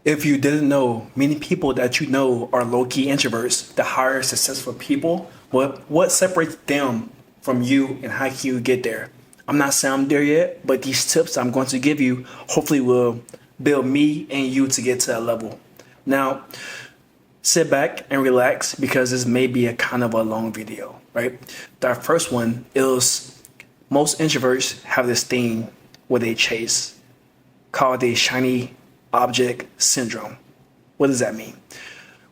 If you didn't know, many people that you know are low-key introverts. The higher successful people, what separates them from you and how can you get there? I'm not saying I'm there yet, but these tips I'm going to give you hopefully will build me and you to get to that level. Now, sit back and relax because this may be a kind of a long video, right? The first one is most introverts have this thing where they chase, called the shiny object syndrome. What does that mean?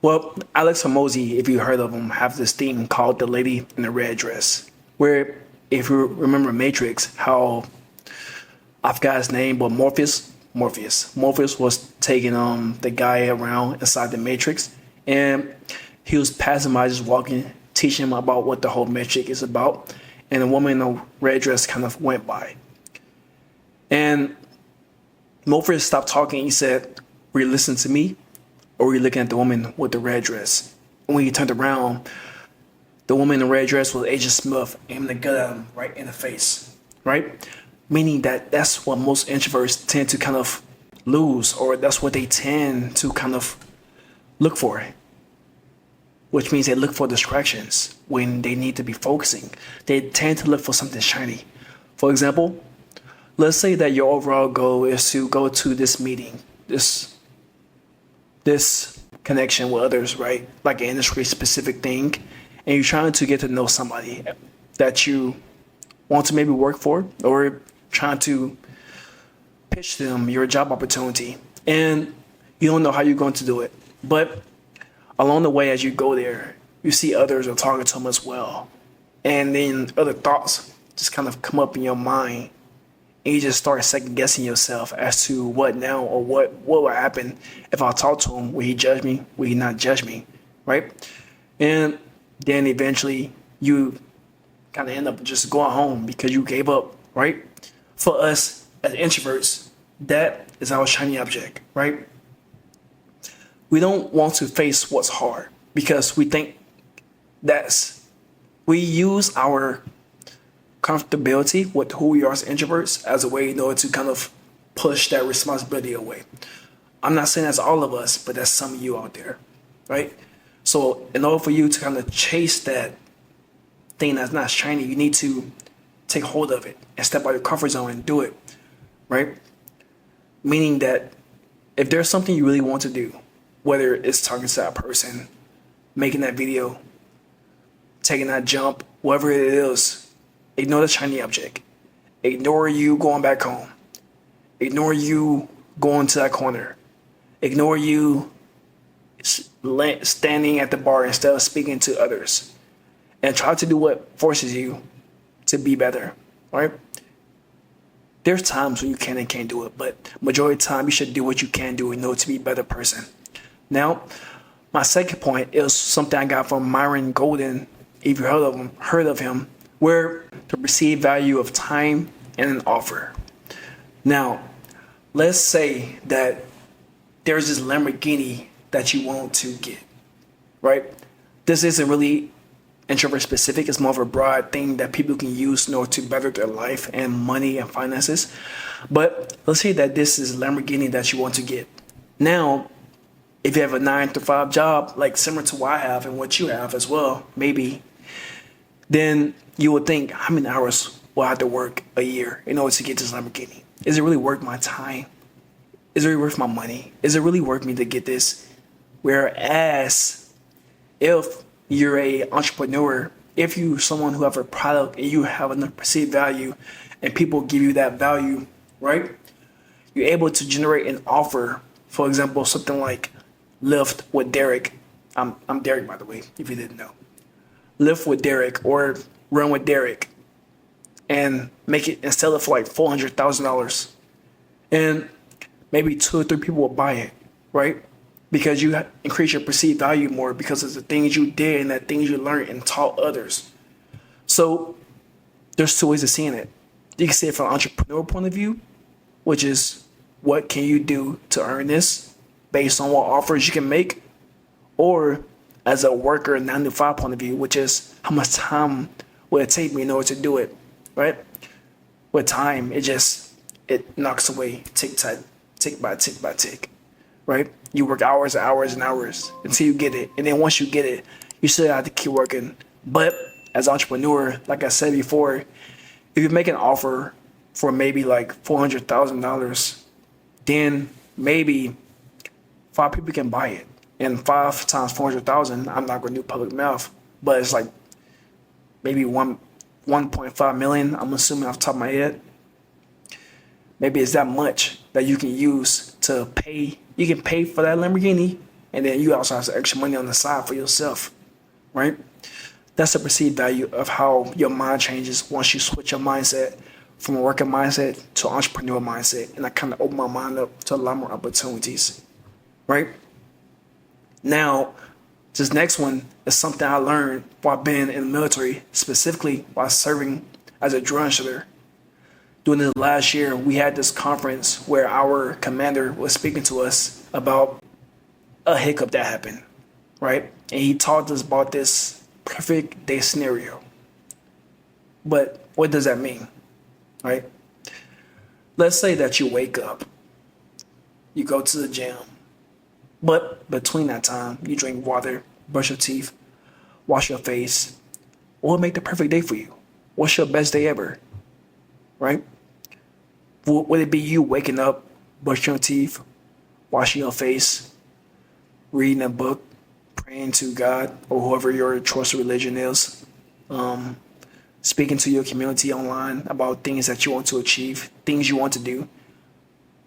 Well, Alex Hormozy, if you heard of him, have this thing called the lady in the red dress, where if you remember Matrix, how I forgot his name, but Morpheus was taking the guy around inside the Matrix, and he was passing by, just walking, teaching him about what the whole Matrix is about, and the woman in the red dress kind of went by, and Morpheus stopped talking. He said, "Were you listening to me, or were you looking at the woman with the red dress?" And when he turned around, the woman in the red dress was Agent Smith, aiming the gun at him right in the face, right? Meaning that that's what most introverts tend to kind of lose, or that's what they tend to kind of look for, which means they look for distractions when they need to be focusing. They tend to look for something shiny. For example, let's say that your overall goal is to go to this meeting, this connection with others, right? Like an industry specific thing, and you're trying to get to know somebody that you want to maybe work for, or trying to pitch them your job opportunity, and you don't know how you're going to do it. But along the way, as you go there, you see others are talking to them as well, and then other thoughts just kind of come up in your mind, and you just start second guessing yourself as to what now, or what will happen if I talk to him. Will he judge me? Will he not judge me? Right? And then eventually you kind of end up just going home because you gave up, right? For us as introverts, that is our shiny object, right? We don't want to face what's hard because we think we use our comfortability with who we are as introverts as a way in order to kind of push that responsibility away. I'm not saying that's all of us, but that's some of you out there, right? So in order for you to kind of chase that thing that's not shiny, you need to take hold of it and step out of your comfort zone and do it, right? Meaning that if there's something you really want to do, whether it's talking to that person, making that video, taking that jump, whatever it is, ignore the shiny object. Ignore you going back home. Ignore you going to that corner. Ignore you standing at the bar instead of speaking to others. And try to do what forces you to be better, right? There's times when you can and can't do it, but majority of the time you should do what you can do in order to be a better person. Now, my second point is something I got from Myron Golden, if you heard of him, where the perceived value of time and an offer. Now, let's say that there's this Lamborghini that you want to get, right? This isn't really introvert specific. It's more of a broad thing that people can use in order to better their life and money and finances. But let's say that this is a Lamborghini that you want to get. Now, if you have a 9 to 5 job, like similar to what I have and what you have as well, maybe, then you would think, how many hours will I have to work a year in order to get this Lamborghini? Is it really worth my time? Is it really worth my money? Is it really worth me to get this? Whereas if you're a entrepreneur, if you're someone who have a product and you have enough perceived value and people give you that value, right? You're able to generate an offer. For example, something like Lift with Derrick. I'm Derrick, by the way, if you didn't know. Lift with Derrick or Run with Derrick and make it and sell it for like $400,000. And maybe 2 or 3 people will buy it, right? Because you increase your perceived value more because of the things you did and the things you learned and taught others. So there's 2 ways of seeing it. You can see it from an entrepreneur point of view, which is what can you do to earn this based on what offers you can make, or as a worker 9 to 5 point of view, which is how much time will it take me in order to do it, right? With time, it knocks away tick by tick by tick. right? You work hours and hours and hours until you get it. And then once you get it, you still have to keep working. But as an entrepreneur, like I said before, if you make an offer for maybe like $400,000, then maybe 5 people can buy it. And 5 times 400,000, I'm not going to do public math, but it's like maybe 1.5 million. I'm assuming off the top of my head. Maybe it's that much that you can use to pay. You can pay for that Lamborghini, and then you also have some extra money on the side for yourself, right? That's the perceived value of how your mind changes once you switch your mindset from a working mindset to an entrepreneur mindset. And I kind of opened my mind up to a lot more opportunities, right? Now, this next one is something I learned while being in the military, specifically while serving as a drone shooter. During the last year, we had this conference where our commander was speaking to us about a hiccup that happened, right? And he taught us about this perfect day scenario. But what does that mean, right? Let's say that you wake up, you go to the gym, but between that time, you drink water, brush your teeth, wash your face. What would make the perfect day for you? What's your best day ever? Right? Would it be you waking up, brushing your teeth, washing your face, reading a book, praying to God or whoever your choice of religion is, speaking to your community online about things that you want to achieve, things you want to do,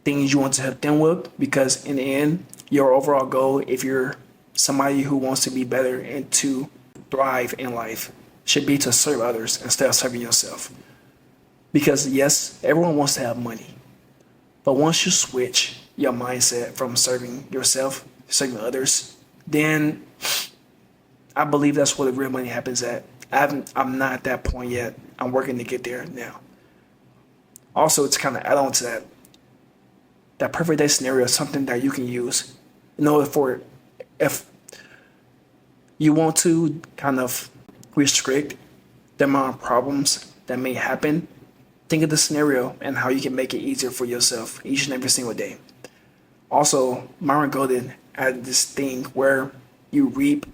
things you want to help them with? Because in the end, your overall goal, if you're somebody who wants to be better and to thrive in life, should be to serve others instead of serving yourself. Because yes, everyone wants to have money, but once you switch your mindset from serving yourself, serving others, then I believe that's where the real money happens at. I'm not at that point yet. I'm working to get there now. Also, to kind of add on to that, that perfect day scenario is something that you can use in order for, if you want to kind of restrict the amount of problems that may happen, think of the scenario and how you can make it easier for yourself each and every single day. Also, Myron Golden had this thing where you reap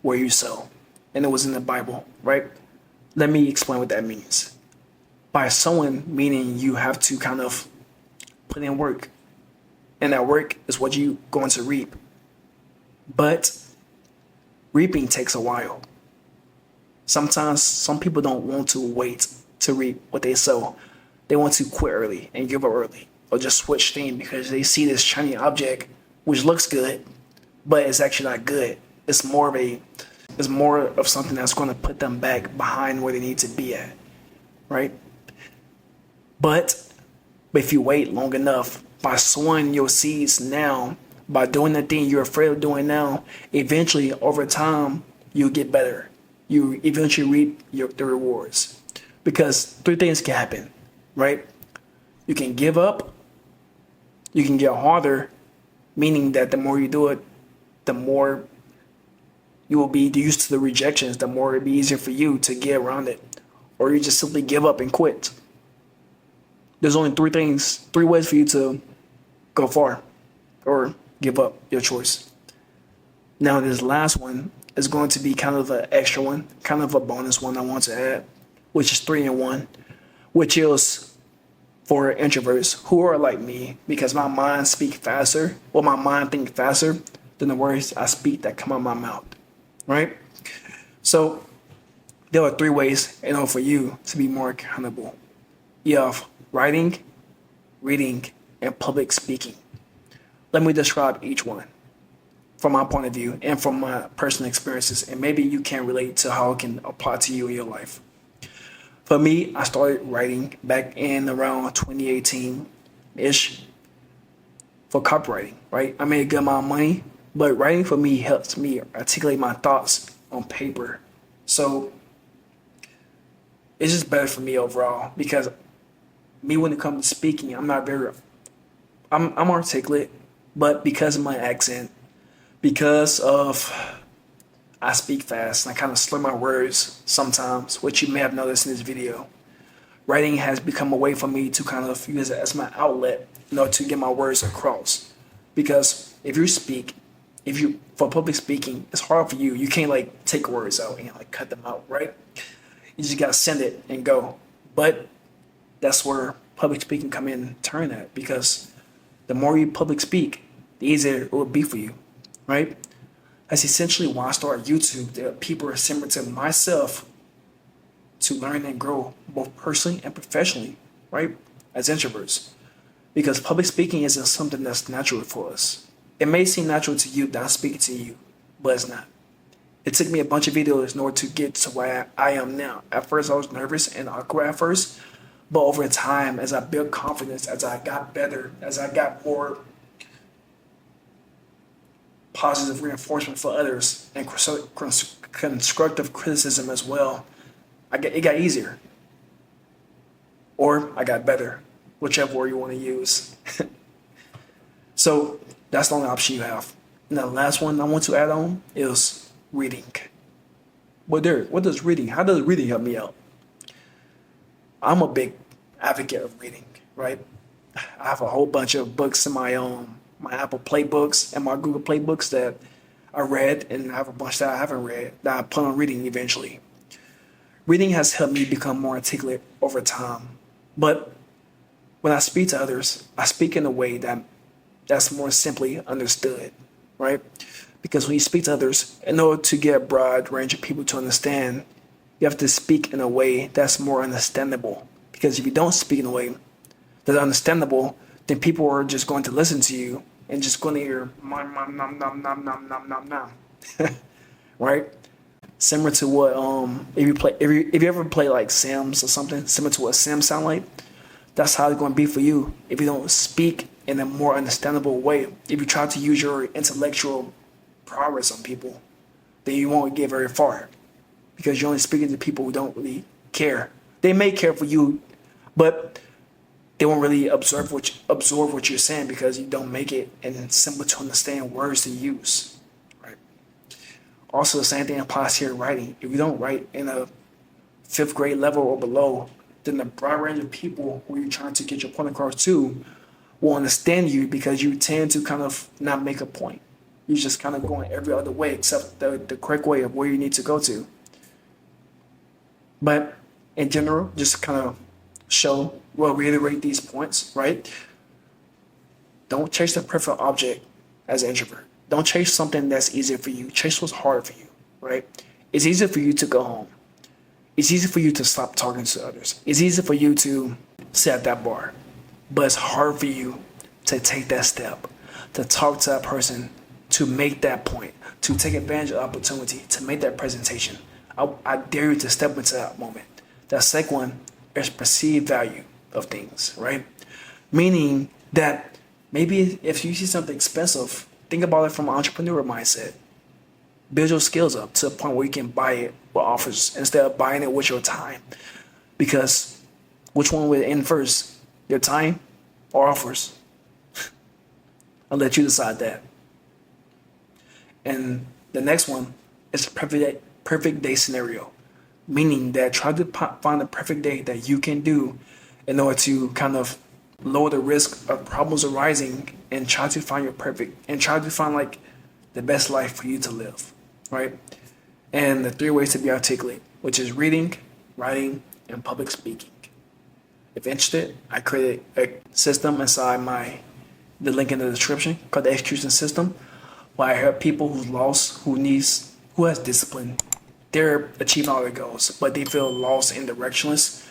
where you sow, and it was in the Bible, right? Let me explain what that means. By sowing, meaning you have to kind of put in work, and that work is what you're going to reap. But reaping takes a while. Sometimes some people don't want to wait to reap what they sow. They want to quit early and give up early, or just switch things because they see this shiny object which looks good, but it's actually not good. It's more of something that's going to put them back behind where they need to be at, right? But if you wait long enough, by sowing your seeds now, by doing the thing you're afraid of doing now, eventually over time you'll get better. You eventually reap the rewards. Because 3 things can happen, right? You can give up, you can get harder, meaning that the more you do it, the more you will be used to the rejections, the more it'll be easier for you to get around it. Or you just simply give up and quit. There's only 3 ways for you to go far or give up, your choice. Now, this last one is going to be kind of an extra one, kind of a bonus one I want to add, which is 3 in 1, which is for introverts who are like me, because my mind speaks faster, or my mind thinks faster than the words I speak that come out of my mouth, right? So there are 3 ways in order for you to be more accountable. You have writing, reading, and public speaking. Let me describe each one from my point of view and from my personal experiences, and maybe you can relate to how it can apply to you in your life. For me, I started writing back in around 2018-ish for copywriting, right? I made a good amount of money, but writing for me helps me articulate my thoughts on paper. So it's just better for me overall, because me, when it comes to speaking, I'm articulate, but because of my accent, because of I speak fast and I kind of slur my words sometimes, which you may have noticed in this video, writing has become a way for me to kind of use it as my outlet in order to get my words across. Because if you speak, if you for public speaking, it's hard for you. You can't like take words out and like cut them out, right? You just gotta send it and go. But that's where public speaking come in turn at, because the more you public speak, the easier it will be for you, right? That's essentially why I started YouTube. There are people are similar to myself to learn and grow both personally and professionally, right? As introverts. Because public speaking isn't something that's natural for us. It may seem natural to you that I'm speaking to you, but it's not. It took me a bunch of videos in order to get to where I am now. At first, I was nervous and awkward at first, but over time, as I built confidence, as I got better, as I got more positive reinforcement for others and constructive criticism as well, it got easier. Or I got better, whichever word you want to use. So that's the only option you have. And the last one I want to add on is reading. But Derrick, what does reading? How does reading help me out? I'm a big advocate of reading, right? I have a whole bunch of books in my Apple Play books and my Google Play books that I read, and I have a bunch that I haven't read that I plan on reading eventually. Reading has helped me become more articulate over time. But when I speak to others, I speak in a way that's more simply understood, right? Because when you speak to others, in order to get a broad range of people to understand, you have to speak in a way that's more understandable. Because if you don't speak in a way that's understandable, then people are just going to listen to you and just going to hear nom nom nom nom nom nom nom nom nom, right? Similar to what if you ever play like Sims or something, similar to what Sims sound like, that's how it's going to be for you if you don't speak in a more understandable way. If you try to use your intellectual prowess on people, then you won't get very far, because you're only speaking to people who don't really care. They may care for you, but they won't really absorb what you're saying, because you don't make it and simple to understand words to use. Right. Also, the same thing applies here in writing. If you don't write in a 5th grade level or below, then the broad range of people who you're trying to get your point across to will understand you, because you tend to kind of not make a point. You're just kind of going every other way except the correct way of where you need to go to. But in general, just kind of reiterate these points, right? Don't chase the perfect object as an introvert. Don't chase something that's easier for you. Chase what's hard for you, right? It's easier for you to go home. It's easy for you to stop talking to others. It's easy for you to sit at that bar. But it's hard for you to take that step, to talk to that person, to make that point, to take advantage of the opportunity, to make that presentation. I dare you to step into that moment. That second one is perceived value of things, right? Meaning that maybe if you see something expensive, think about it from an entrepreneur mindset. Build your skills up to a point where you can buy it with offers instead of buying it with your time. Because which one will end first? Your time or offers? I'll let you decide that. And the next one is perfect day scenario. Meaning that try to find the perfect day that you can do in order to kind of lower the risk of problems arising, and try to find like the best life for you to live, right? And the 3 ways to be articulate, which is reading, writing, and public speaking. If interested, I created a system inside the link in the description called the execution system, where I help people who's lost, who has discipline. They're achieving all their goals, but they feel lost and directionless.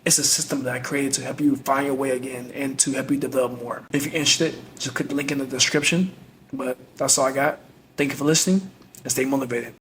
It's a system that I created to help you find your way again and to help you develop more. If you're interested, just click the link in the description. But that's all I got. Thank you for listening, and stay motivated.